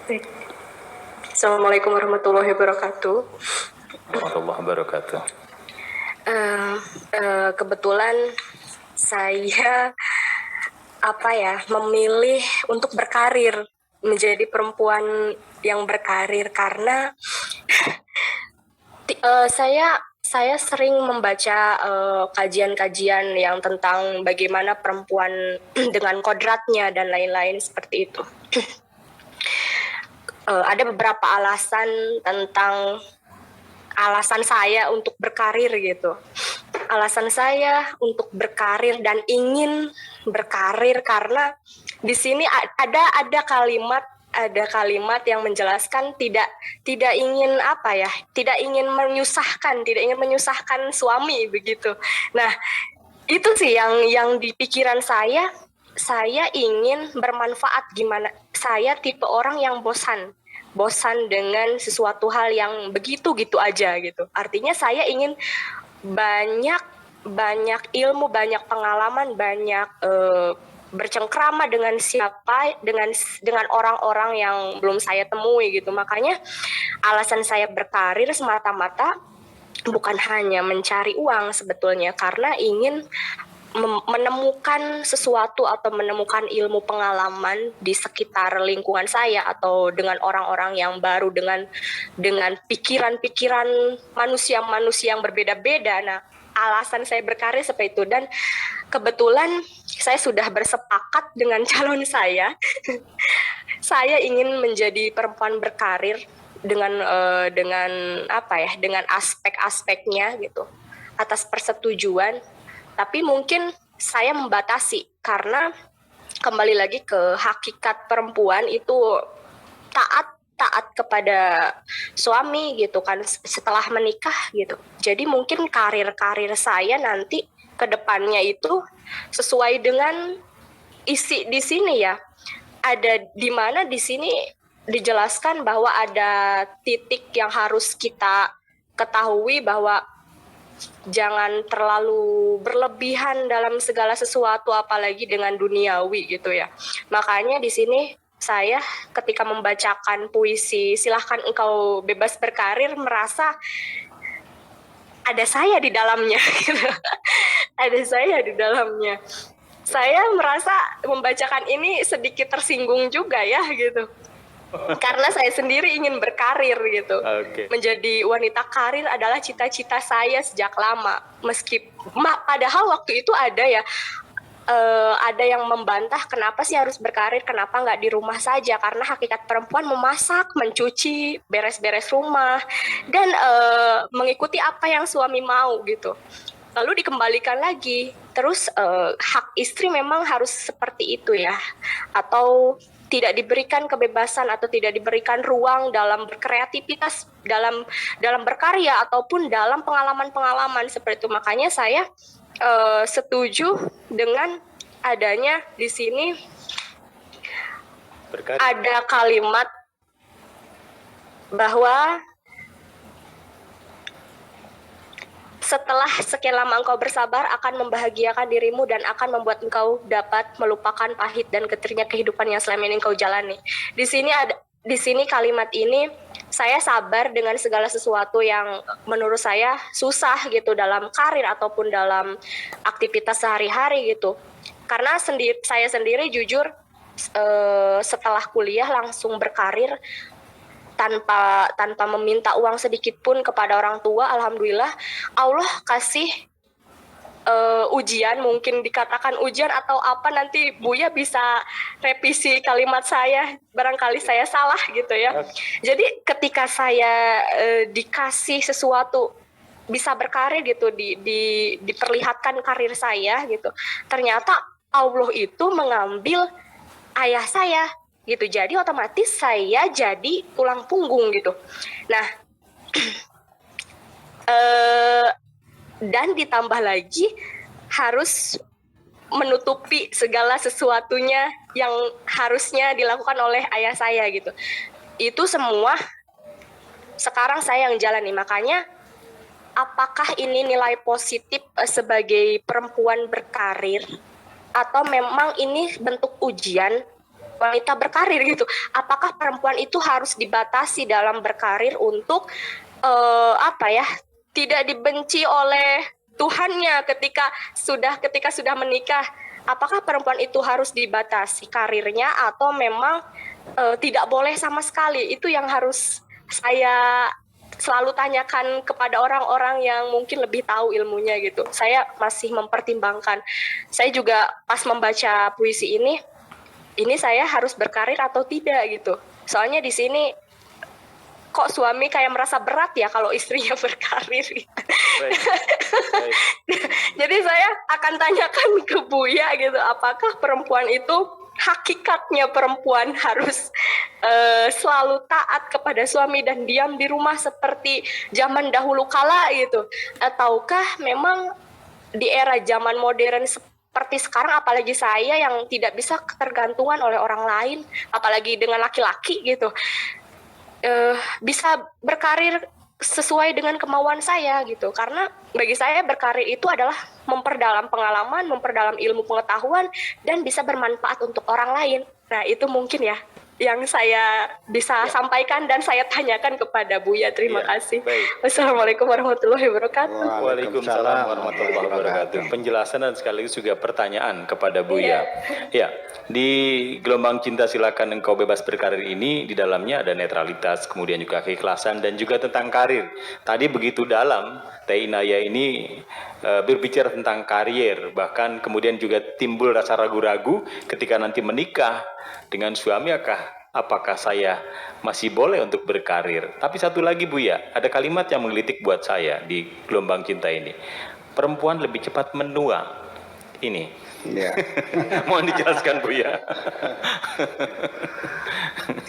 Baik. Assalamualaikum warahmatullahi wabarakatuh. Warahmatullahi wabarakatuh. Kebetulan saya memilih untuk berkarir menjadi perempuan yang berkarir karena saya sering membaca kajian-kajian yang tentang bagaimana perempuan dengan kodratnya dan lain-lain seperti itu. Ada beberapa alasan saya untuk berkarir gitu. Alasan saya untuk berkarir dan ingin berkarir karena di sini ada kalimat yang menjelaskan tidak ingin menyusahkan suami begitu. Nah, itu sih yang di pikiran saya. Saya ingin bermanfaat. Gimana? Saya tipe orang yang bosan dengan sesuatu hal yang begitu aja gitu. Artinya saya ingin banyak ilmu, banyak pengalaman, banyak bercengkrama dengan orang-orang yang belum saya temui gitu. Makanya alasan saya berkarir semata-mata bukan hanya mencari uang sebetulnya, karena ingin menemukan sesuatu atau menemukan ilmu pengalaman di sekitar lingkungan saya atau dengan orang-orang yang baru, dengan pikiran-pikiran manusia yang berbeda-beda. Nah, alasan saya berkarir seperti itu, dan kebetulan saya sudah bersepakat dengan calon saya. Saya ingin menjadi perempuan berkarir dengan aspek-aspeknya gitu, atas persetujuan. Tapi mungkin saya membatasi karena kembali lagi ke hakikat perempuan itu taat kepada suami gitu kan setelah menikah gitu. Jadi mungkin karir saya nanti ke depannya itu sesuai dengan isi di sini ya. Ada di mana di sini dijelaskan bahwa ada titik yang harus kita ketahui, bahwa jangan terlalu berlebihan dalam segala sesuatu, apalagi dengan duniawi gitu ya. Makanya di sini saya ketika membacakan puisi Silahkan Engkau Bebas Berkarir merasa ada saya di dalamnya gitu. Ada saya di dalamnya. Saya merasa membacakan ini sedikit tersinggung juga ya gitu. Karena saya sendiri ingin berkarir gitu. Menjadi wanita karir adalah cita-cita saya sejak lama. Padahal waktu itu ada yang membantah kenapa sih harus berkarir, kenapa nggak di rumah saja, karena hakikat perempuan memasak, mencuci, beres-beres rumah, dan mengikuti apa yang suami mau gitu. Lalu dikembalikan lagi, terus hak istri memang harus seperti itu ya, atau tidak diberikan kebebasan atau tidak diberikan ruang dalam berkreativitas, dalam berkarya ataupun dalam pengalaman-pengalaman seperti itu. Makanya saya setuju dengan adanya di sini ada kalimat bahwa setelah sekian lama engkau bersabar akan membahagiakan dirimu dan akan membuat engkau dapat melupakan pahit dan getirnya kehidupan yang selama ini engkau jalani. Di sini kalimat ini, saya sabar dengan segala sesuatu yang menurut saya susah gitu dalam karir ataupun dalam aktivitas sehari-hari gitu. Karena saya sendiri jujur setelah kuliah langsung berkarir tanpa meminta uang sedikit pun kepada orang tua. Alhamdulillah Allah kasih ujian, mungkin dikatakan ujian atau apa, nanti Buya bisa revisi kalimat saya, barangkali saya salah gitu ya. Jadi ketika saya dikasih sesuatu bisa berkarir gitu, diperlihatkan karir saya gitu, ternyata Allah itu mengambil ayah saya gitu, jadi otomatis saya jadi tulang punggung gitu. Nah, dan ditambah lagi harus menutupi segala sesuatunya yang harusnya dilakukan oleh ayah saya gitu. Itu semua sekarang saya yang jalani. Makanya apakah ini nilai positif sebagai perempuan berkarir atau memang ini bentuk ujian? wanita berkarir gitu. Apakah perempuan itu harus dibatasi dalam berkarir untuk tidak dibenci oleh Tuhannya ketika sudah menikah? Apakah perempuan itu harus dibatasi karirnya atau memang tidak boleh sama sekali? Itu yang harus saya selalu tanyakan kepada orang-orang yang mungkin lebih tahu ilmunya gitu. Saya masih mempertimbangkan. Saya juga pas membaca puisi ini saya harus berkarir atau tidak gitu. Soalnya di sini kok suami kayak merasa berat ya kalau istrinya berkarir. Baik. Jadi saya akan tanyakan ke Buya gitu, apakah perempuan itu hakikatnya perempuan harus selalu taat kepada suami dan diam di rumah seperti zaman dahulu kala gitu, ataukah memang di era zaman modern seperti sekarang, apalagi saya yang tidak bisa ketergantungan oleh orang lain, apalagi dengan laki-laki gitu, bisa berkarir sesuai dengan kemauan saya gitu. Karena bagi saya berkarir itu adalah memperdalam pengalaman, memperdalam ilmu pengetahuan, dan bisa bermanfaat untuk orang lain. Nah itu mungkin ya yang saya bisa sampaikan dan saya tanyakan kepada Buya. Terima kasih. Baik. Wassalamualaikum warahmatullahi wabarakatuh. Waalaikumsalam warahmatullahi wabarakatuh. Penjelasan dan sekaligus juga pertanyaan kepada Buya. Ya, di Gelombang Cinta Silakan Engkau Bebas Berkarir ini di dalamnya ada netralitas, kemudian juga keikhlasan dan juga tentang karir. Tadi begitu dalam Teh Inaya ini berbicara tentang karier, bahkan kemudian juga timbul rasa ragu-ragu ketika nanti menikah dengan suami, apakah saya masih boleh untuk berkarir. Tapi satu lagi Buya, ada kalimat yang menggelitik buat saya di Gelombang Cinta ini. Perempuan lebih cepat menua. Ini. Ya. Mohon dijelaskan Buya.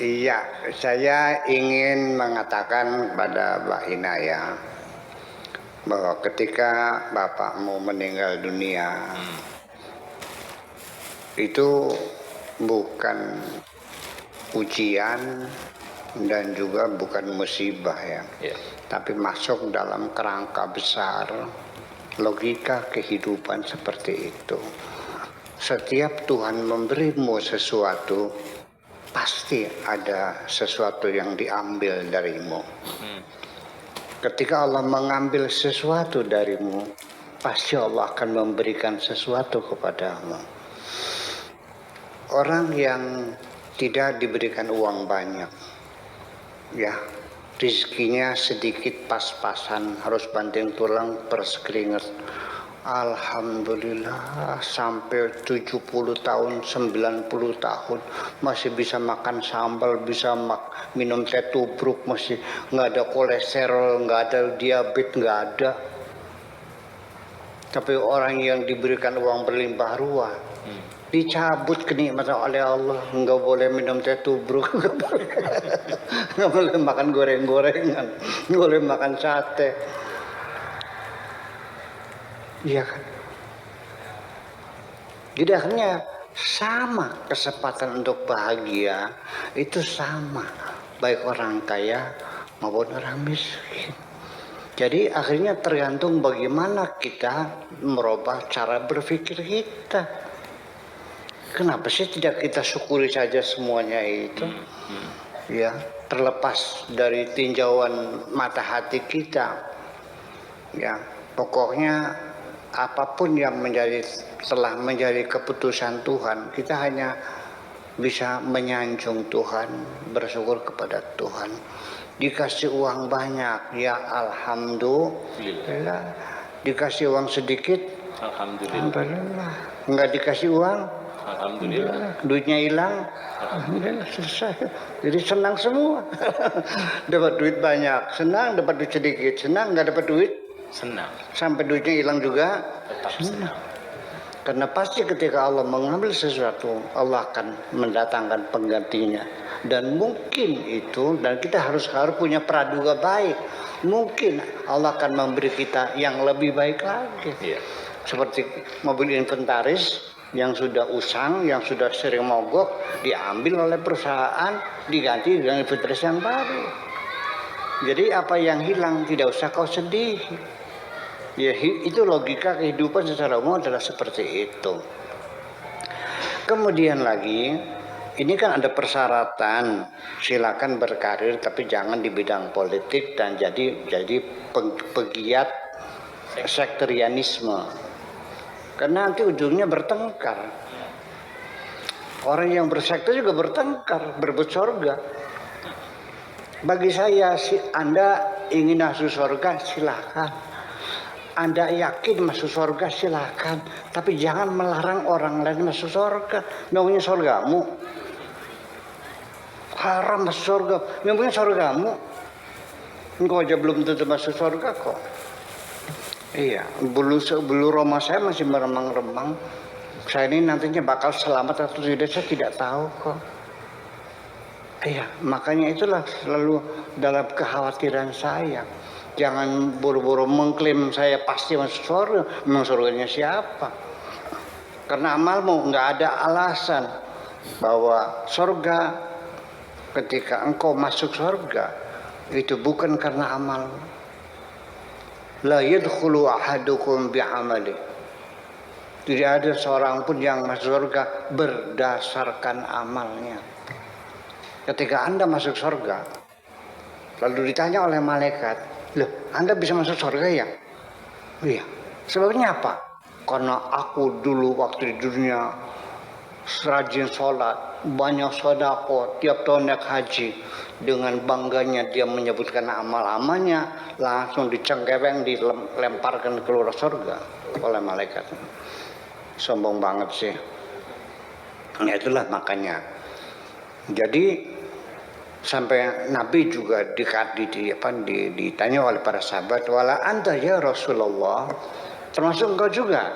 Iya, saya ingin mengatakan kepada Mbak Inaya bahwa ketika bapakmu meninggal dunia, itu bukan ujian dan juga bukan musibah ya, tapi masuk dalam kerangka besar logika kehidupan seperti itu. Setiap Tuhan memberimu sesuatu, pasti ada sesuatu yang diambil darimu. Ketika Allah mengambil sesuatu darimu, pasti Allah akan memberikan sesuatu kepadamu. Orang yang tidak diberikan uang banyak, ya, rezekinya sedikit pas-pasan, harus banting tulang per sekeringat. Alhamdulillah sampai 70 tahun, 90 tahun masih bisa makan sambal, bisa minum teh tubruk, masih nggak ada kolesterol, nggak ada diabetes, nggak ada. Tapi orang yang diberikan uang berlimpah ruah, dicabut kenikmatan oleh Allah, nggak boleh minum teh tubruk, nggak boleh makan goreng-gorengan, nggak boleh makan sate. Iya kan? Jadi akhirnya sama, kesempatan untuk bahagia itu sama, baik orang kaya maupun orang miskin. Jadi akhirnya tergantung bagaimana kita merubah cara berpikir kita. Kenapa sih tidak kita syukuri saja semuanya itu? Ya, terlepas dari tinjauan mata hati kita. Ya, pokoknya apapun yang telah menjadi keputusan Tuhan, kita hanya bisa menyanjung Tuhan, bersyukur kepada Tuhan. Dikasih uang banyak, ya alhamdulillah. Dikasih uang sedikit, alhamdulillah. Enggak dikasih uang, alhamdulillah. Duitnya hilang, alhamdulillah, selesai. Jadi senang semua. Dapat duit banyak, senang. Dapat duit sedikit, senang. Enggak dapat duit, senang. Sampai duitnya hilang juga, tetap senang. Karena pasti ketika Allah mengambil sesuatu, Allah akan mendatangkan penggantinya. Dan mungkin itu, dan kita harus punya praduga baik. Mungkin Allah akan memberi kita yang lebih baik lagi. Seperti mobil inventaris yang sudah usang, yang sudah sering mogok, diambil oleh perusahaan, diganti dengan inventaris yang baru. Jadi apa yang hilang tidak usah kau sedih. Ya, itu logika kehidupan secara umum adalah seperti itu. Kemudian lagi, ini kan ada persyaratan, silakan berkarir tapi jangan di bidang politik dan jadi pegiat sekterianisme. Karena nanti ujungnya bertengkar. Orang yang bersekte juga bertengkar, berebut surga. Bagi saya, Anda ingin masuk surga, silakan. Anda yakin masuk surga, silakan. Tapi jangan melarang orang lain masuk surga. Memangnya surgamu? Haram masuk surga. Memangnya surgamu? Engkau aja belum tentu masuk surga kok. Iya, bulu roma saya masih meremang-remang. Saya ini nantinya bakal selamat atau tidak, saya tidak tahu kok. Iya, makanya itulah selalu dalam kekhawatiran saya. Jangan buru-buru mengklaim saya pasti masuk surga. Memang surganya siapa? Karena amalmu nggak ada alasan bahwa surga ketika engkau masuk surga itu bukan karena amal. La yadkhulu ahadukum bi'amali. Tidak ada seorang pun yang masuk surga berdasarkan amalnya. Ketika Anda masuk surga, lalu ditanya oleh malaikat, loh, Anda bisa masuk surga ya? Iya. Sebabnya apa? Karena aku dulu waktu di dunia rajin sholat, banyak sedekah, tiap tahun naik haji. Dengan bangganya dia menyebutkan amal-amalnya, langsung dicengkeweng, dilemparkan keluar surga oleh malaikat. Sombong banget sih. Ya itulah makanya. Jadi sampai Nabi juga ditanya oleh para sahabat, wala anta ya Rasulullah, termasuk engkau juga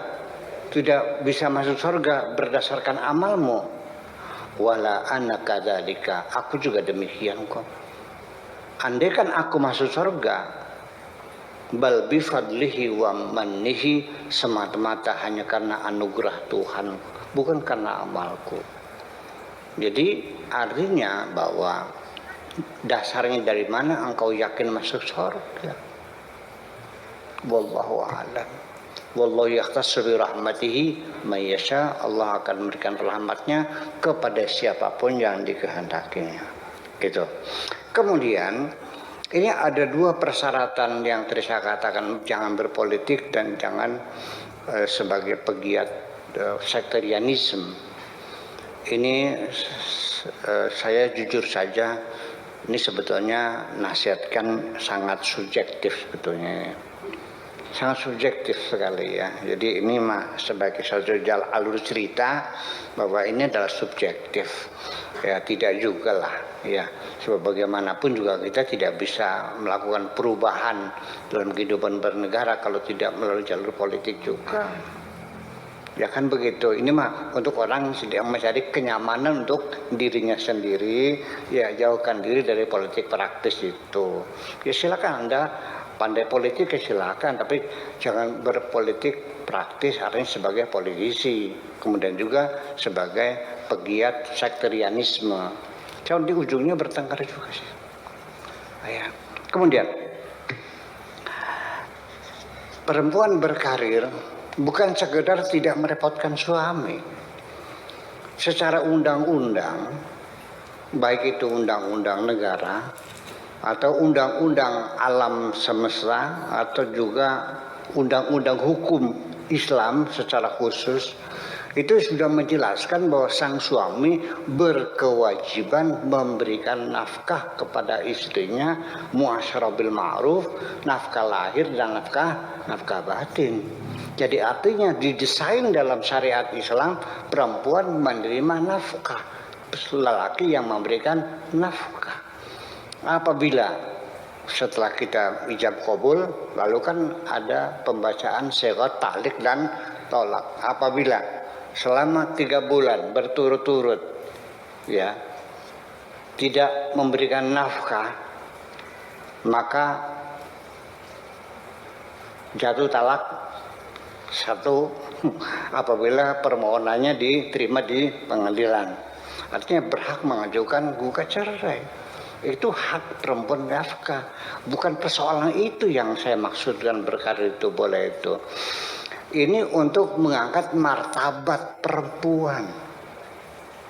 tidak bisa masuk surga berdasarkan amalmu. Wala ana kadzalika, aku juga demikian kok. Andai kan aku masuk surga, bal bi fadlihi wa mannihi, semata-mata hanya karena anugerah Tuhan, bukan karena amalku. Jadi artinya bahwa dasarnya dari mana engkau yakin masuk surga? Wallahu a'lam. Wallahu yakhtassu bi rahmatihi may yasha. Allah akan memberikan rahmatnya kepada siapapun yang dikehendakinya. Gitu. Kemudian ini ada dua persyaratan yang tadi saya katakan, jangan berpolitik dan jangan sebagai pegiat sekterianisme. Ini saya jujur saja, ini sebetulnya nasihatkan sangat subjektif sebetulnya. Sangat subjektif sekali ya. Jadi ini mah sebagai satu alur cerita bahwa ini adalah subjektif. Ya tidak juga lah ya. Sebab bagaimanapun juga kita tidak bisa melakukan perubahan dalam kehidupan bernegara kalau tidak melalui jalur politik juga. Ya kan begitu. Ini mah untuk orang sedang mencari kenyamanan untuk dirinya sendiri. Ya jauhkan diri dari politik praktis itu. Ya silakan Anda pandai politik ya silakan, tapi jangan berpolitik praktis artinya sebagai politisi, kemudian juga sebagai pegiat sekterianisme. Jangan di ujungnya bertengkar juga sih. Ya. Kemudian perempuan berkarir bukan sekedar tidak merepotkan suami. Secara undang-undang, baik itu undang-undang negara atau undang-undang alam semesta atau juga undang-undang hukum Islam secara khusus, itu sudah menjelaskan bahwa sang suami berkewajiban memberikan nafkah kepada istrinya, muasyarah bil ma'ruf, nafkah lahir dan nafkah batin. Jadi artinya didesain dalam syariat Islam, perempuan menerima nafkah, lelaki yang memberikan nafkah. Apabila setelah kita ijab qabul, lalu kan ada pembacaan sighah ta'liq dan tolak. Apabila selama 3 bulan berturut-turut ya tidak memberikan nafkah, maka jatuh talak 1 apabila permohonannya diterima di pengadilan. Artinya berhak mengajukan gugat cerai. Itu hak perempuan nafkah. Bukan persoalan itu yang saya maksudkan berkarir itu boleh itu. Ini untuk mengangkat martabat perempuan.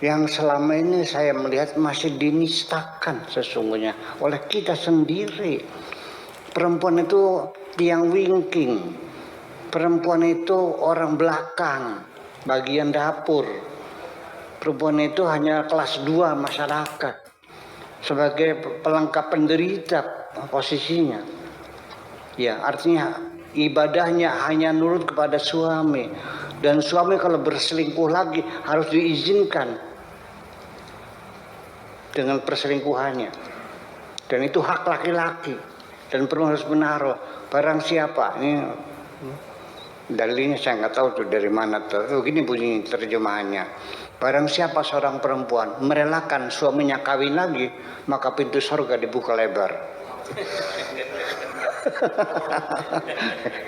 yang selama ini saya melihat masih dinistakan sesungguhnya oleh kita sendiri. Perempuan itu tiang wingking, perempuan itu orang belakang, bagian dapur. Perempuan itu hanya kelas 2 masyarakat, sebagai pelengkap penderita posisinya. Ya, artinya ibadahnya hanya nurut kepada suami, dan suami kalau berselingkuh lagi harus diizinkan dengan perselingkuhannya, dan itu hak laki-laki, dan perlu harus menaruh barang siapa. Ini dalilnya saya nggak tahu tuh dari mana tuh. Gini bunyi terjemahannya: barang siapa seorang perempuan merelakan suaminya kawin lagi, maka pintu surga dibuka lebar.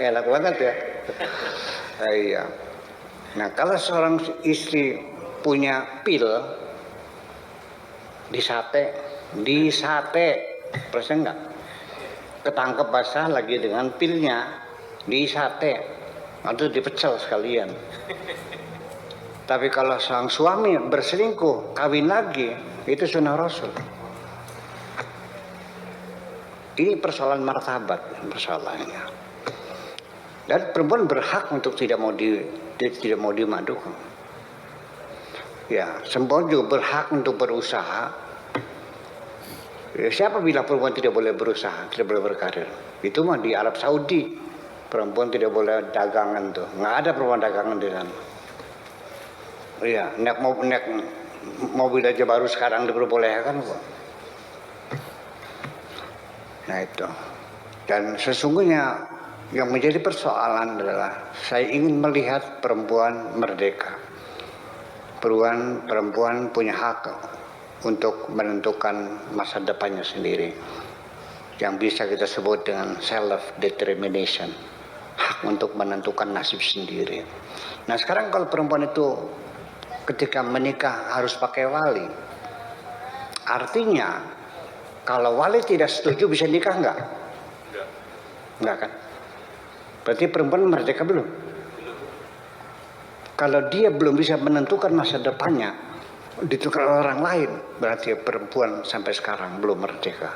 Enak banget ya. Iya. Nah, kalau seorang istri punya pil, disate, persen enggak? Ketangkep basah lagi dengan pilnya, disate, atau dipecel sekalian. Tapi kalau sang suami berselingkuh, kawin lagi, itu sunnah Rasul. Ini persoalan martabat, persoalannya. Dan perempuan berhak untuk tidak mau dimadukan. Ya, perempuan juga berhak untuk berusaha. Ya, siapa bilang perempuan tidak boleh berusaha, tidak boleh berkarir? Itu mah di Arab Saudi, perempuan tidak boleh dagangan tuh. Nggak ada perempuan dagangan di sana. Iya, naik mobil aja baru sekarang diperbolehkan kok. Nah itu. Dan sesungguhnya yang menjadi persoalan adalah saya ingin melihat perempuan merdeka. Perempuan punya hak untuk menentukan masa depannya sendiri, yang bisa kita sebut dengan self-determination, hak untuk menentukan nasib sendiri. Nah sekarang kalau perempuan itu ketika menikah harus pakai wali, artinya kalau wali tidak setuju bisa nikah enggak? Enggak kan? Berarti perempuan merdeka belum? Kalau dia belum bisa menentukan masa depannya, ditentukan orang lain, berarti perempuan sampai sekarang belum merdeka,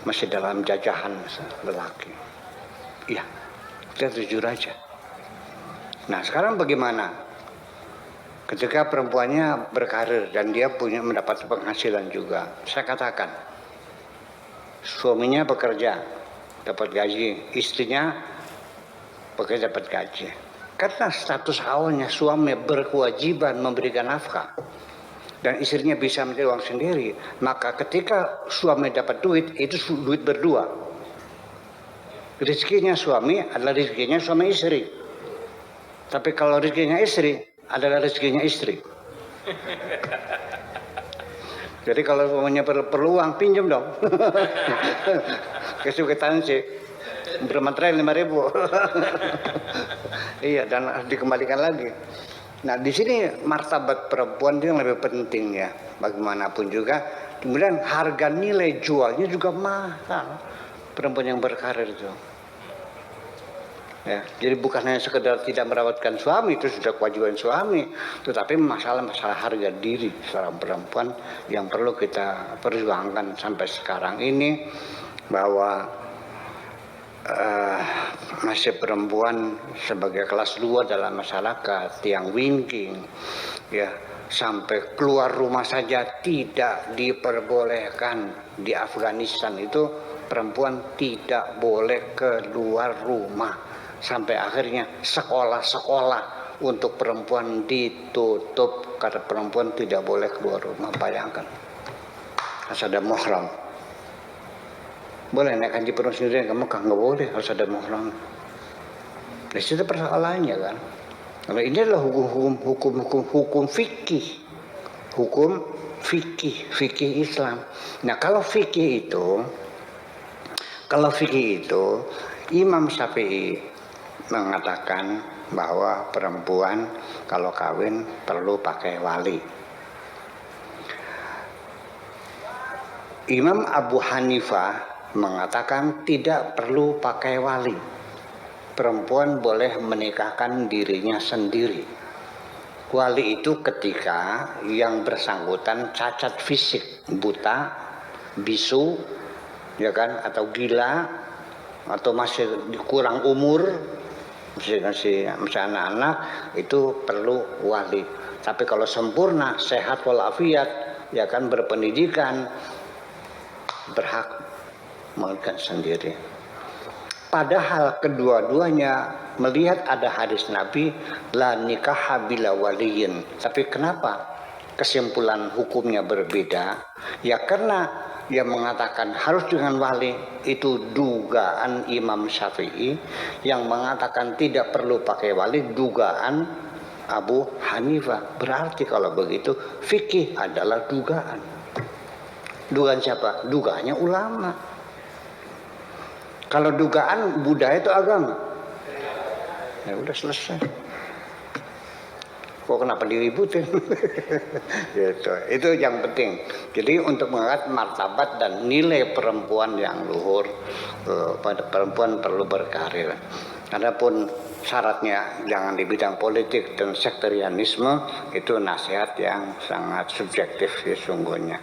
masih dalam jajahan lelaki. Iya, kita jujur aja. Nah sekarang bagaimana ketika perempuannya berkarir dan dia mendapat penghasilan juga? Saya katakan, suaminya bekerja dapat gaji, istrinya bekerja dapat gaji. Karena status awalnya suami berkewajiban memberikan nafkah dan istrinya bisa mencari uang sendiri, maka ketika suami dapat duit, itu duit berdua. Rezekinya suami adalah rezekinya suami istri. Tapi kalau rezekinya istri adalah rezekinya istri. Jadi kalau suaminya perlu uang, pinjam dong. Kesulitan sih, bermaterai 5.000. Iya, dan harus dikembalikan lagi. Nah di sini martabat perempuan itu yang lebih penting ya. Bagaimanapun juga, kemudian harga nilai jualnya juga mahal. Perempuan yang berkarir itu. Ya, jadi bukan hanya sekedar tidak merawatkan suami, itu sudah kewajiban suami, tetapi masalah harga diri seorang perempuan yang perlu kita perjuangkan sampai sekarang ini, bahwa masih perempuan sebagai kelas 2 dalam masyarakat, tiang wingking, ya, sampai keluar rumah saja tidak diperbolehkan. Di Afghanistan itu perempuan tidak boleh keluar rumah. Sampai akhirnya sekolah-sekolah untuk perempuan ditutup karena perempuan tidak boleh keluar rumah. Bayangkan, harus ada muhram. Boleh naik haji perempuan sendiri ke Mekah, nggak boleh, harus ada muhram. Di situ persoalannya kan. Karena ini adalah hukum fikih, fikih Islam. Nah kalau fikih itu Imam Syafi'i mengatakan bahwa perempuan kalau kawin perlu pakai wali. Imam Abu Hanifah mengatakan tidak perlu pakai wali. Perempuan boleh menikahkan dirinya sendiri. Wali itu ketika yang bersangkutan cacat fisik, buta, bisu, ya kan, atau gila, atau masih kurang umur, masih anak-anak, itu perlu wali. Tapi kalau sempurna, sehat walafiat, ya kan, berpendidikan, berhak menentukan sendiri. Padahal kedua-duanya melihat ada hadis Nabi la nikah bila waliyin. Tapi kenapa kesimpulan hukumnya berbeda? Ya karena yang mengatakan harus dengan wali itu dugaan Imam Syafi'i, yang mengatakan tidak perlu pakai wali dugaan Abu Hanifah. Berarti kalau begitu fikih adalah dugaan. Dugaan siapa? Dugaannya ulama. Kalau dugaan budaya itu agama. Ya udah selesai. Kok kenapa diributin? Gitu. Itu yang penting. Jadi untuk mengangkat martabat dan nilai perempuan yang luhur, pada perempuan perlu berkarir. Adapun syaratnya jangan di bidang politik dan sekterianisme, itu nasihat yang sangat subjektif sesungguhnya.